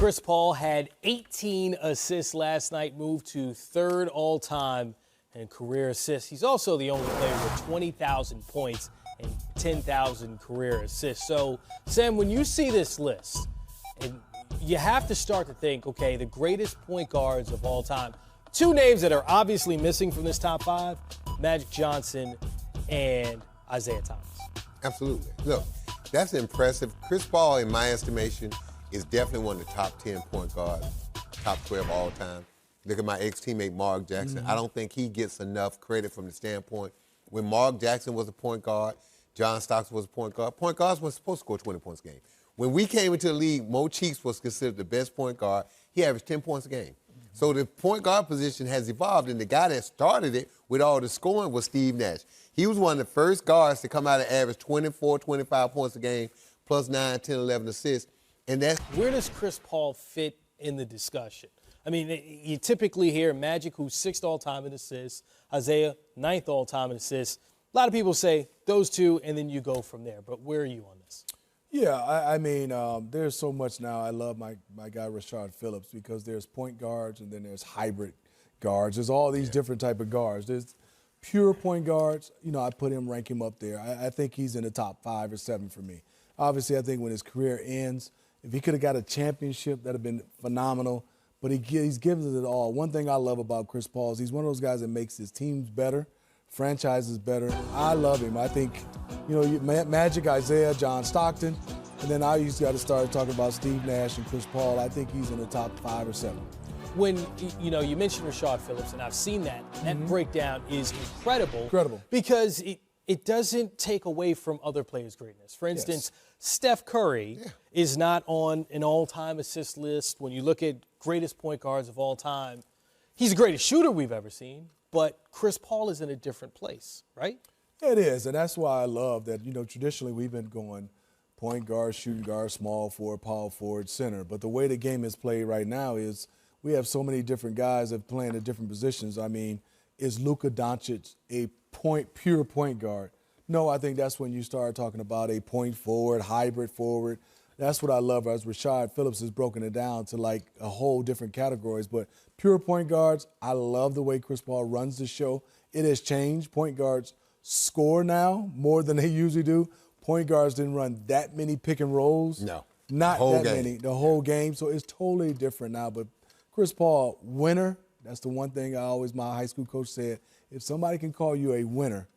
Chris Paul had 18 assists last night, moved to third all-time in career assists. He's also the only player with 20,000 points and 10,000 career assists. So, Sam, when you see this list, and you have to start to think, okay, the greatest point guards of all time. Two names that are obviously missing from this top five, Magic Johnson and Isaiah Thomas. Absolutely. Look, that's impressive. Chris Paul, in my estimation, is definitely one of the top 10 point guards, top 12 all time. Look at my ex-teammate, Mark Jackson. I don't think he gets enough credit from the standpoint. When Mark Jackson was a point guard, John Stockton was a point guard. Point guards were supposed to score 20 points a game. When we came into the league, Mo Cheeks was considered the best point guard. He averaged 10 points a game. So the point guard position has evolved, and the guy that started it with all the scoring was Steve Nash. He was one of the first guards to come out and average 24, 25 points a game, plus 9, 10, 11 assists. And that's where does Chris Paul fit in the discussion? I mean, you typically hear Magic, who's sixth all-time in assists, Isaiah, ninth all-time in assists. A lot of people say those two, and then you go from there. But where are you on this? Yeah, I mean, there's so much now. I love my guy Rashard Phillips because there's point guards and then there's hybrid guards. There's all these different type of guards. There's pure point guards. You know, I rank him up there. I think he's in the top 5 or 7 for me. Obviously, I think when his career ends, if he could have got a championship, that would have been phenomenal. But he's given it all. One thing I love about Chris Paul is he's one of those guys that makes his teams better, franchises better. I love him. I think, you know, Magic, Isaiah, John Stockton, and then I used to got to start talking about Steve Nash and Chris Paul. I think he's in the top 5 or 7. When, you know, you mentioned Rashard Phillips, and I've seen that. That breakdown is incredible. Incredible. Because it doesn't take away from other players' greatness. For instance, Steph Curry is not on an all-time assist list. When you look at greatest point guards of all time, he's the greatest shooter we've ever seen, but Chris Paul is in a different place, right? It is, and that's why I love that, you know, traditionally we've been going point guard, shooting guard, small forward, power forward, center. But the way the game is played right now is we have so many different guys that play in different positions. I mean, is Luka Doncic a pure point guard? No, I think that's when you start talking about a point forward, hybrid forward. That's what I love as Rashard Phillips has broken it down to like a whole different categories. But pure point guards, I love the way Chris Paul runs the show. It has changed. Point guards score now more than they usually do. Point guards didn't run that many pick and rolls. No. Not that many. The whole game. So it's totally different now. But Chris Paul, winner, that's the one thing my high school coach said. If somebody can call you a winner,